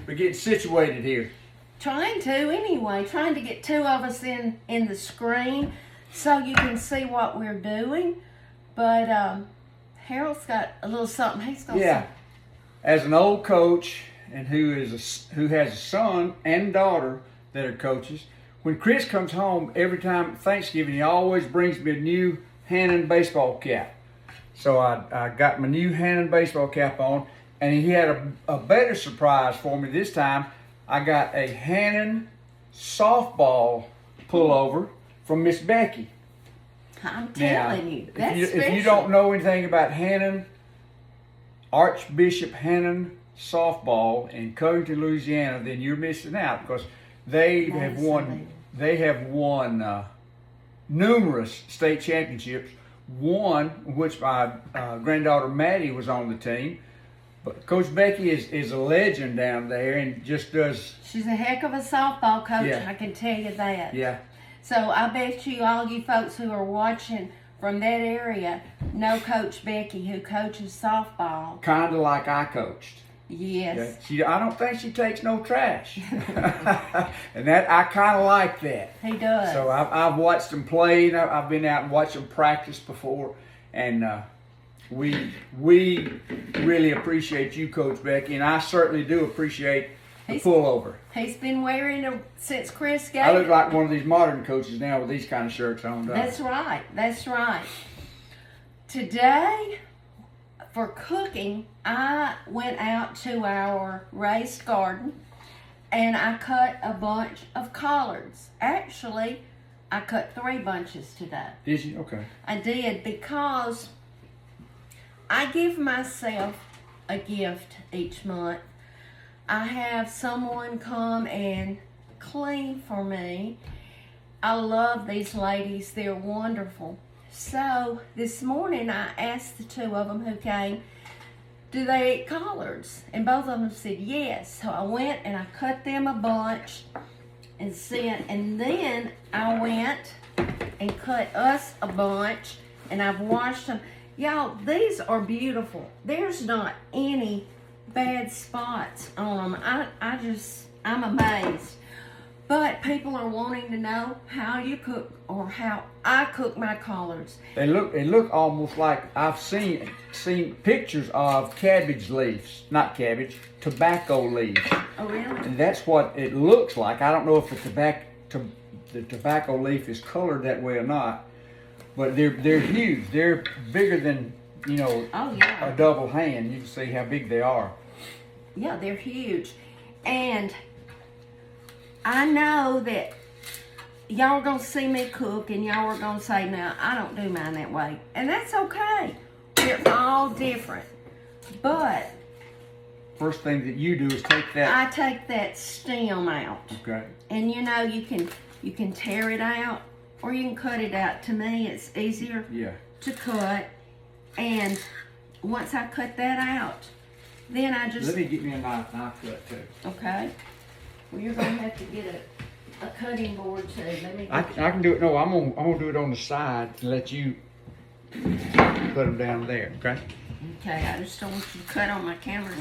We're getting situated here. Trying to get two of us in the screen so you can see what we're doing. But Harold's got a little something he's gonna say. As an old coach and who has a son and daughter that are coaches, when Chris comes home every time Thanksgiving, he always brings me a new Hannon baseball cap. So I got my new Hannon baseball cap on, and he had a better surprise for me this time. I got a Hannon softball pullover from Miss Becky. I'm telling you, that's special. If you don't know anything about Hannon, Archbishop Hannon softball in Covington, Louisiana, then you're missing out, because they have won numerous state championships. One, which my granddaughter Maddie was on the team. But Coach Becky is a legend down there and just does. She's a heck of a softball coach, Yeah. I can tell you that. Yeah. So I bet you all you folks who are watching from that area know Coach Becky, who coaches softball. Kind of like I coached. Yes. Yeah. I don't think she takes no trash. And that I kind of like that. He does. So I've watched them play. And I've been out and watched them practice before, and we really appreciate you, Coach Becky, and I certainly do appreciate the pullover. He's been wearing them since Chris gave I look like one of these modern coaches now with these kind of shirts on. That's right. That's right. Today, for cooking, I went out to our raised garden and I cut a bunch of collards. Actually, I cut 3 bunches today. Did you? Okay. I did, because I give myself a gift each month. I have someone come and clean for me. I love these ladies. They're wonderful. So this morning I asked the 2 of them who came, do they eat collards? And both of them said yes. So I went and I cut them a bunch and sent, and then I went and cut us a bunch, and I've washed them. Y'all, these are beautiful. There's not any bad spots on them. I'm amazed. But people are wanting to know how you cook, or how I cook my collards. They look almost like I've seen pictures of cabbage leaves, not cabbage, tobacco leaves. Oh really? And that's what it looks like. I don't know if the tobacco leaf is colored that way or not, but they're huge. They're bigger than Oh yeah. a double hand. You can see how big they are. Yeah, they're huge. And I know that y'all are going to see me cook and y'all are going to say, no, I don't do mine that way. And that's okay. We're all different. But First thing that you do is take that. I take that stem out. Okay. And you can tear it out or you can cut it out. To me, it's easier to cut. And once I cut that out, then I just... Let me get me a knife cut too. Okay. Well, you're going to have to get a cutting board too. Let me I can do it. No, I'm gonna do it on the side and let you put them down there. Okay. Okay, I just don't want you to cut on my camera.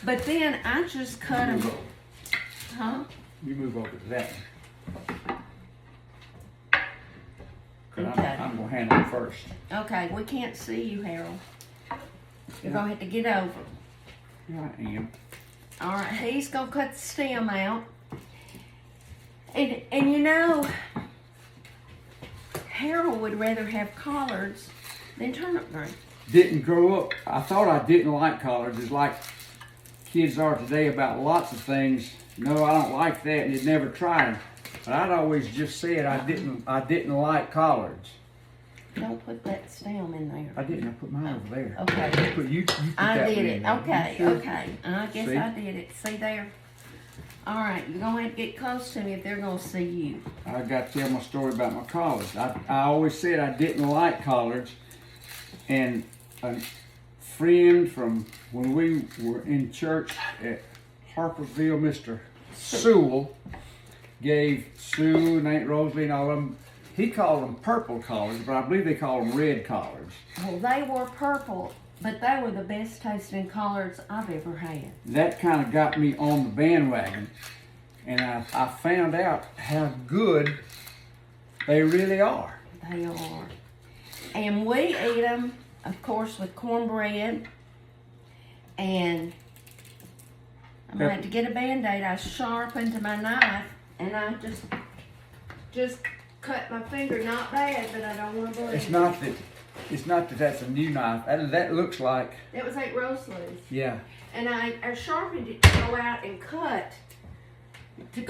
But then I just cut them. Huh? You move over to that one. Okay. I'm gonna handle it first. Okay, we can't see you, Harold. You're gonna have to get over. Here I am. All right, he's gonna cut the stem out. And Harold would rather have collards than turnip greens. Didn't grow up. I thought I didn't like collards. It's like kids are today about lots of things. No, I don't like that, and you'd never tried them. But I'd always just said I didn't like collards. Don't put that stem in there. I didn't. I put mine over there. Okay. You put I that did one it. in there. Okay, You sure? okay. I guess See? I did it. See there? All right, you're going to have to get close to me if they're going to see you. I got to tell my story about my collards. I always said I didn't like collards, and a friend from when we were in church at Harpersville, Mr. Sewell, gave Sue and Aunt Rosalie and all of them, he called them purple collards, but I believe they call them red collards. Well, they were purple But they were the best tasting collards I've ever had. That kind of got me on the bandwagon, and I found out how good they really are. They are. And we eat them, of course, with cornbread. And I'm going to have to get a Band-Aid. I sharpened my knife, and I just cut my finger. Not bad, but I don't want to bleed. It's not that that's a new knife. That looks like. That was 8 Rosalie's. Yeah. And I sharpened it to go out and cut. The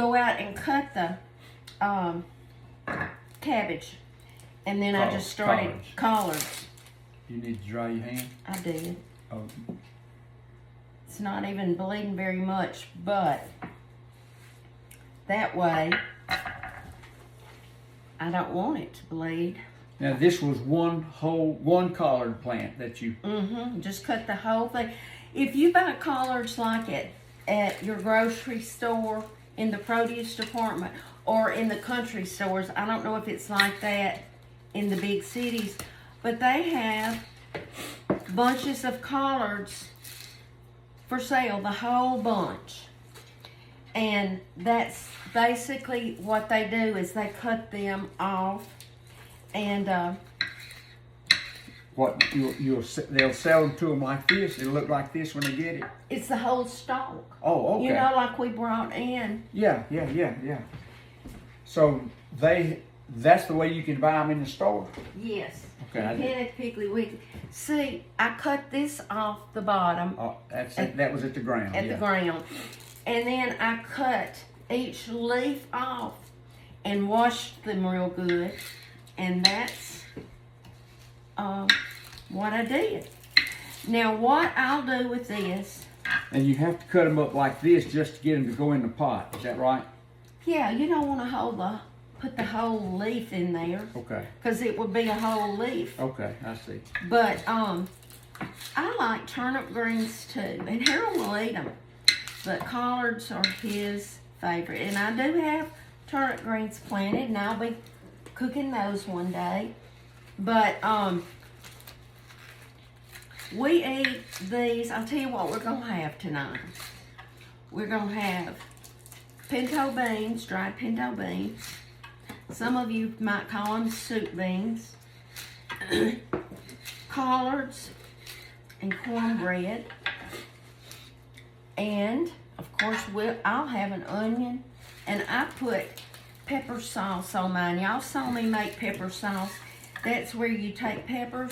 cabbage. And then I just started collards. You need to dry your hand? I did. Oh. It's not even bleeding very much, but that way I don't want it to bleed. Now this was one collard plant that you. Just cut the whole thing. If you buy collards like at your grocery store, in the produce department, or in the country stores, I don't know if it's like that in the big cities, but they have bunches of collards for sale, the whole bunch. And that's basically what they do, is they cut them off, and they'll sell them to them like this. It'll look like this when they get it. it's the whole stalk. Oh, okay. You know, like we brought in. Yeah. So that's the way you can buy them in the store. Yes. Okay. Penny Piggly Wiggly. See, I cut this off the bottom. Oh, that's it. That was at the ground. At the ground. And then I cut each leaf off and washed them real good. And that's what I did. Now, what I'll do with this. And you have to cut them up like this just to get them to go in the pot. Is that right? Yeah, you don't want to put the whole leaf in there. Okay. Because it would be a whole leaf. Okay, I see. But I like turnip greens too, and Harold will eat them. But collards are his favorite, and I do have turnip greens planted, and I'll be cooking those one day. But we eat these. I'll tell you what we're gonna have tonight. We're gonna have pinto beans, dried pinto beans. Some of you might call them soup beans. Collards and cornbread. And, of course, I'll have an onion. And I put pepper sauce on mine. Y'all saw me make pepper sauce. That's where you take peppers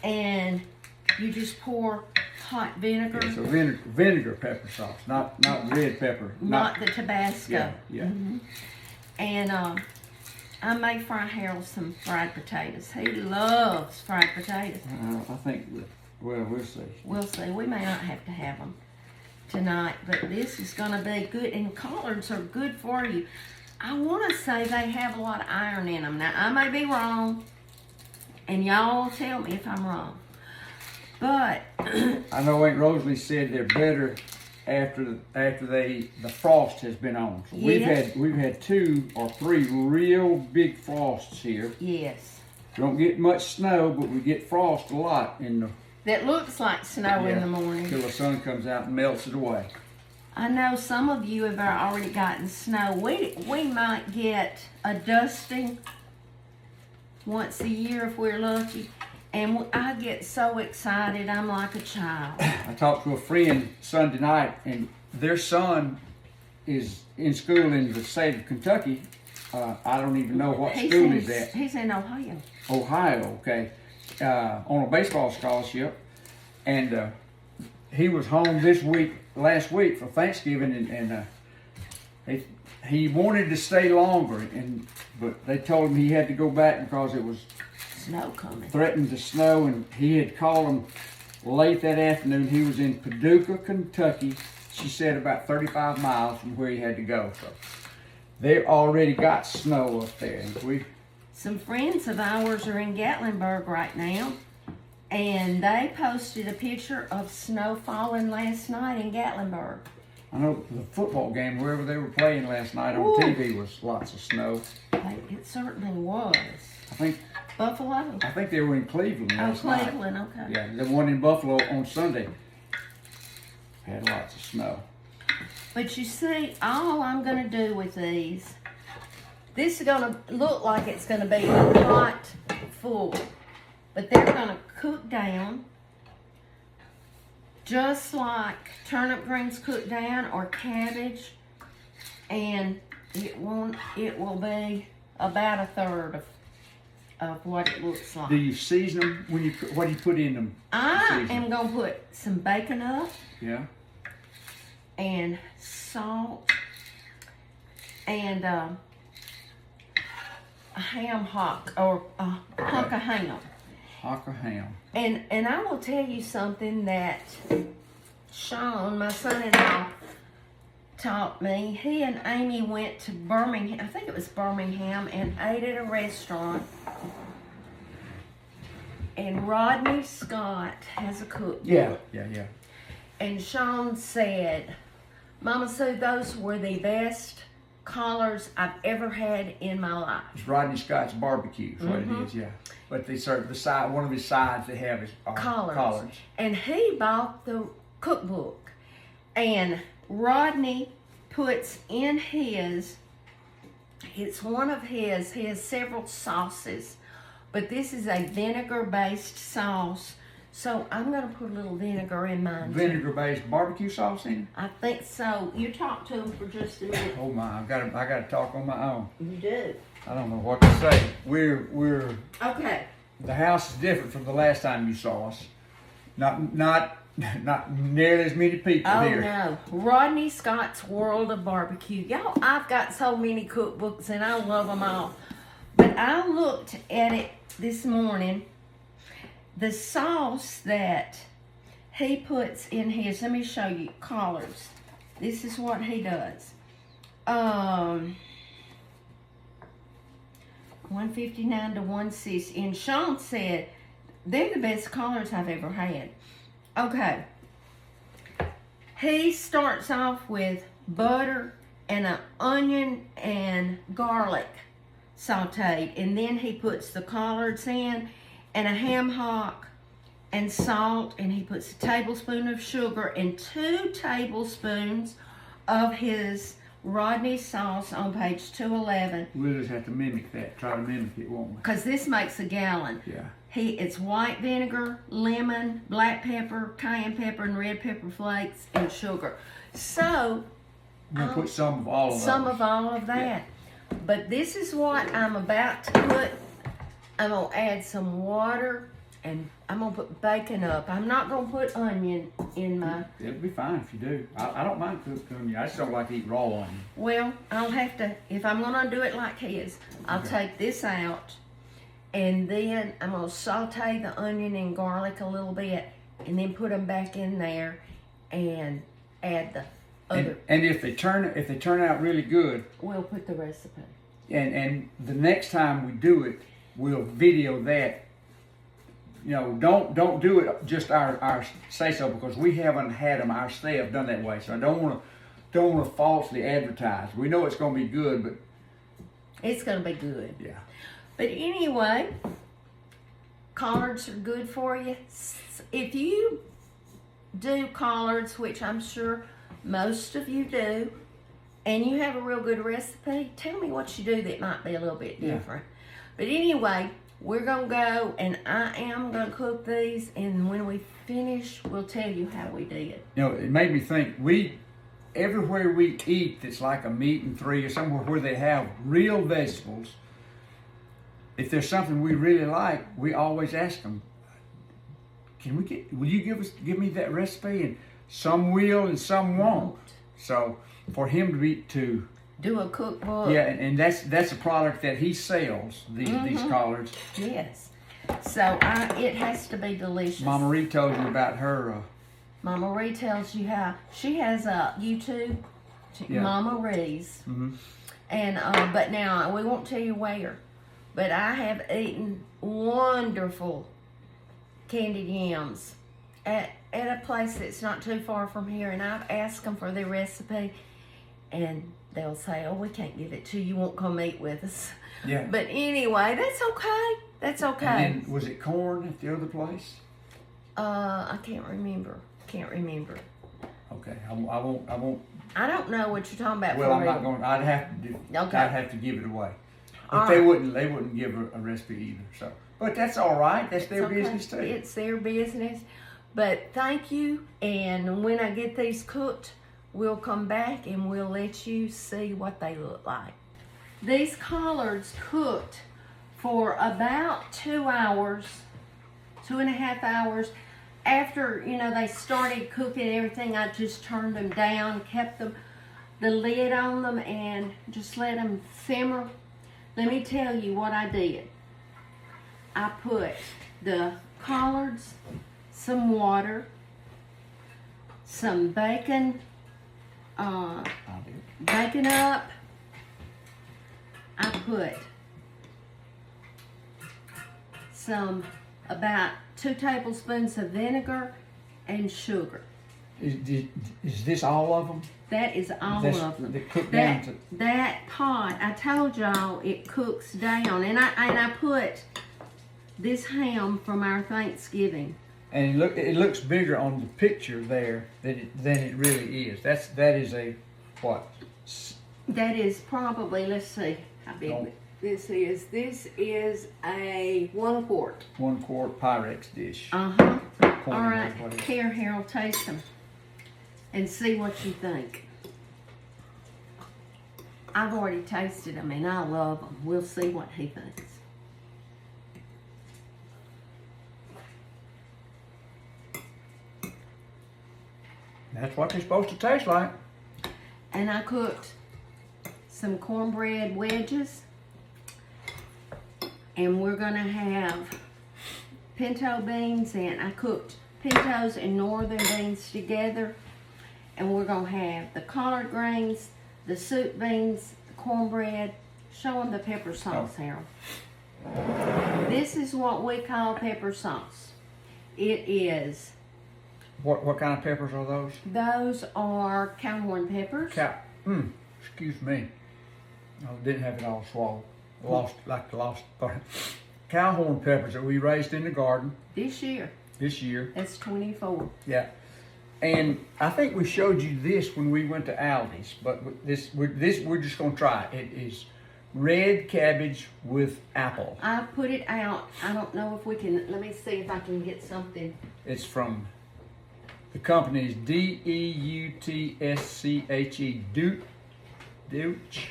and you just pour hot vinegar. Yeah, so vinegar pepper sauce, not red pepper. Not the Tabasco. Yeah. And I may fry Harold some fried potatoes. He loves fried potatoes. I think, we'll see. We'll see. We may not have to have them tonight, but this is going to be good. And collards are good for you. I want to say they have a lot of iron in them. Now, I may be wrong, and y'all tell me if I'm wrong. But I know Aunt Rosalie said they're better after the frost has been on. So yes. we've had 2 or 3 real big frosts here. Yes. Don't get much snow, but we get frost a lot in the. That looks like snow in the morning. Till the sun comes out and melts it away. I know some of you have already gotten snow. We might get a dusting once a year if we're lucky. And I get so excited, I'm like a child. I talked to a friend Sunday night, and their son is in school in the state of Kentucky. I don't even know what school he's at. He's in Ohio. Ohio, okay. On a baseball scholarship. And he was home last week for Thanksgiving, and he wanted to stay longer, but they told him he had to go back because it was snow coming. Threatened to snow, and he had called him late that afternoon. He was in Paducah, Kentucky. She said about 35 miles from where he had to go. So they've already got snow up there. Some friends of ours are in Gatlinburg right now, and they posted a picture of snow falling last night in Gatlinburg. I know the football game, wherever they were playing last night on TV, was lots of snow. It certainly was. I think Buffalo. I think they were in Cleveland Oh, last night. Cleveland. Okay. Yeah, the one in Buffalo on Sunday had lots of snow. But you see, all I'm going to do with these, this is going to look like it's going to be a pot full, but they're going to cook down just like turnip greens cook down or cabbage, and it will be about a third of what it looks like. Do you season them when what do you put in them? I season? am going to put some bacon up Yeah. and salt and a ham hock or a hunk of ham. Hock of ham. And I will tell you something that Sean, my son-in-law, taught me. He and Amy went to Birmingham, I think it was Birmingham, and ate at a restaurant. And Rodney Scott has a cookbook. Yeah. And Sean said, Mama Sue, those were the best collards I've ever had in my life. It's Rodney Scott's barbecue. Is what it is. Yeah. But they serve the side. One of his sides they have is collards. And he bought the cookbook, and Rodney puts in his. It's one of his. He has several sauces, but this is a vinegar-based sauce. So I'm going to put a little vinegar in mine. Vinegar-based barbecue sauce in it? I think so. You talk to him for just a minute. Oh my! I got to talk on my own. You do. I don't know what to say. We're Okay. the house is different from the last time you saw us. Not nearly as many people Oh here. no, Rodney Scott's World of Barbecue. Y'all, I've got so many cookbooks and I love them all. But I looked at it this morning. The sauce that he puts in his, let me show you, collards. This is what he does. 159 to 160. And Sean said, they're the best collards I've ever had. Okay. He starts off with butter and an onion and garlic sauteed. And then he puts the collards in and a ham hock and salt. And he puts a tablespoon of sugar and 2 tablespoons of his Rodney sauce on page 211. We'll just have to mimic that. Try to mimic it, won't we? Because this makes a gallon. Yeah. It's white vinegar, lemon, black pepper, cayenne pepper, and red pepper flakes, and sugar. So, We'll put some of all of some those. of all of that. Yeah. But this is what I'm about to put. I'm going to add some water, and I'm going to put bacon up. I'm not going to put onion in my... It'll be fine if you do. I don't mind cooking. I just don't like to eat raw onion. Well, I'll have to... If I'm going to do it like his, I'll take this out, and then I'm going to saute the onion and garlic a little bit, and then put them back in there, and add the other... And if they turn out really good, We'll put the recipe. and the next time we do it, we'll video that. You know, don't do it just our say so, because we haven't had them our staff done that way. So I don't want to falsely advertise. We know it's going to be good, but It's going to be good. yeah. But anyway, collards are good for you. If you do collards, which I'm sure most of you do, and you have a real good recipe, tell me what you do that might be a little bit different. But anyway, we're going to go, and I am going to cook these, and when we finish, we'll tell you how we did. You know, it made me think, everywhere we eat that's like a meat and three or somewhere where they have real vegetables, if there's something we really like, we always ask them, will you give me that recipe? And some will and some won't. So for him to Do a cookbook. yeah, and that's a product that he sells, these collards. Yes. So it has to be delicious. Mama Ree told you about her. Mama Ree tells you how she has a YouTube, Yeah. Mama Ree's, Mhm. and but now we won't tell you where. But I have eaten wonderful candied yams at a place that's not too far from here, and I've asked them for their recipe, and they'll say, "Oh, we can't give it to you. You won't come eat with us." Yeah. But anyway, that's okay. That's okay. And then, was it corn at the other place? I can't remember. Okay, I won't. I don't know what you're talking about. Well, for I'm not real. going. I'd have to do. Okay. I'd have to give it away. But All they right. wouldn't. They wouldn't give a recipe either. So, but that's all right. That's their It's okay. business too. It's their business. But thank you. And when I get these cooked, we'll come back and we'll let you see what they look like. These collards cooked for about 2 hours, 2.5 hours. After, they started cooking and everything, I just turned them down, kept the lid on them, and just let them simmer. Let me tell you what I did. I put the collards, some water, some bacon, bacon up. I put about 2 tablespoons of vinegar and sugar. Is this all of them? That is all That's, of them. they cook down to. That pot, I told y'all it cooks down, and I put this ham from our Thanksgiving. And it looks bigger on the picture there than it really is. That is a what? That is probably, let's see how big Oh. this is. This is a 1 quart. 1 quart Pyrex dish. Uh-huh. Corn, All right, what is it? here, Harold, taste them and see what you think. I've already tasted them and I love them. We'll see what he thinks. That's what they're supposed to taste like. And I cooked some cornbread wedges. And we're gonna have pinto beans, and I cooked pintos and northern beans together. And we're gonna have the collard greens, the soup beans, the cornbread. Show them the pepper sauce, Harold. This is what we call pepper sauce. It is. What kind of peppers are those? Those are cowhorn peppers. Excuse me. I didn't have it all swallowed. Lost part. Cowhorn peppers that we raised in the garden This year. That's 24. Yeah. And I think we showed you this when we went to Aldi's, but we're just gonna try it. It is red cabbage with apple. I put it out. I don't know if we can. Let me see if I can get something. It's from the company is Deutsche. Deutsch.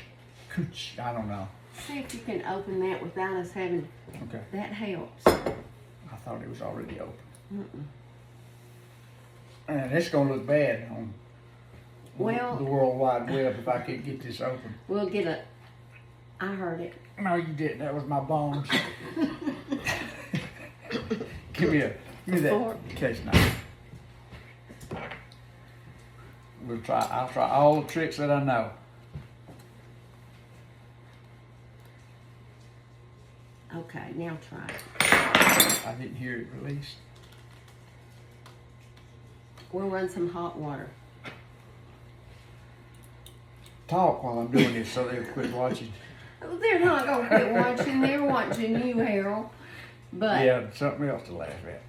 I don't know. See if you can open that without us having. Okay. That helps. I thought it was already open. And it's gonna look bad on Well, the World Wide Web if I can't get this open. we'll get a. I heard it. No, you didn't. That was my bones. Give me that Fork. case knife. I'll try all the tricks that I know. Okay, now try it. I didn't hear it released. We'll run some hot water. Talk while I'm doing this so they'll quit watching. They're not gonna quit watching. They're watching you, Harold. But Yeah, something else to laugh at.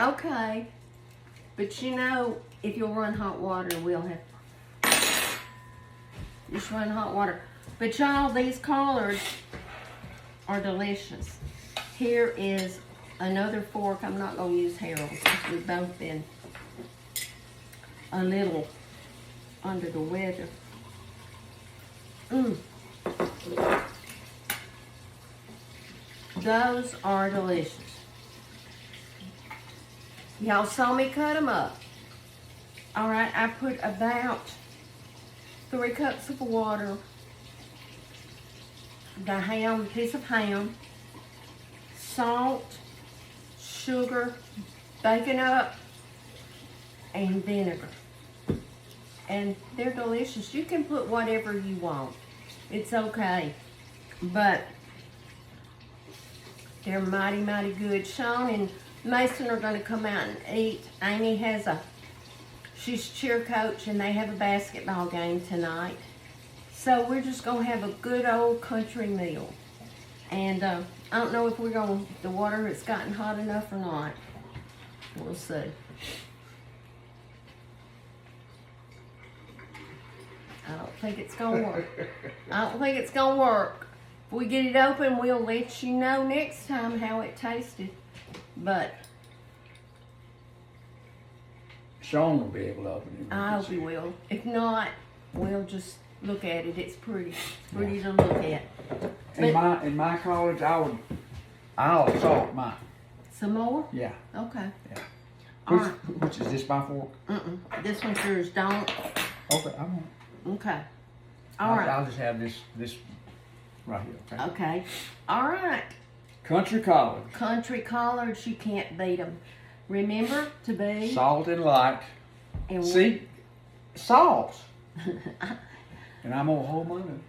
okay. But if you'll run hot water, we'll have. Just run hot water. But y'all, these collards are delicious. Here is another fork. I'm not gonna use Harold's because we've both been a little under the weather. Those are delicious. Y'all saw me cut them up. All right, I put about 3 cups of water, the ham, piece of ham, salt, sugar, bacon up, and vinegar. And they're delicious. You can put whatever you want. It's okay. But they're mighty, mighty good. Sean and Mason are going to come out and eat. Amy she's cheer coach, and they have a basketball game tonight. So we're just going to have a good old country meal. And I don't know if the water has gotten hot enough or not. We'll see. I don't think it's gonna work. I don't think it's gonna work. If we get it open, we'll let you know next time how it tasted. But Sean will be able to open it. I hope you will. If not, we'll just look at it. It's pretty. It's pretty to look at. In my college, I'll salt mine. Some more? Yeah. Okay. Yeah. All Which is this my fork? This one's yours. Don't. Okay, I won't. Okay. All right. I'll just have this right here. Okay. Okay. All right. Country collard. Country collards, you can't beat them. Remember to be Salt and light. and See? Salt. And I'm gonna hold mine up.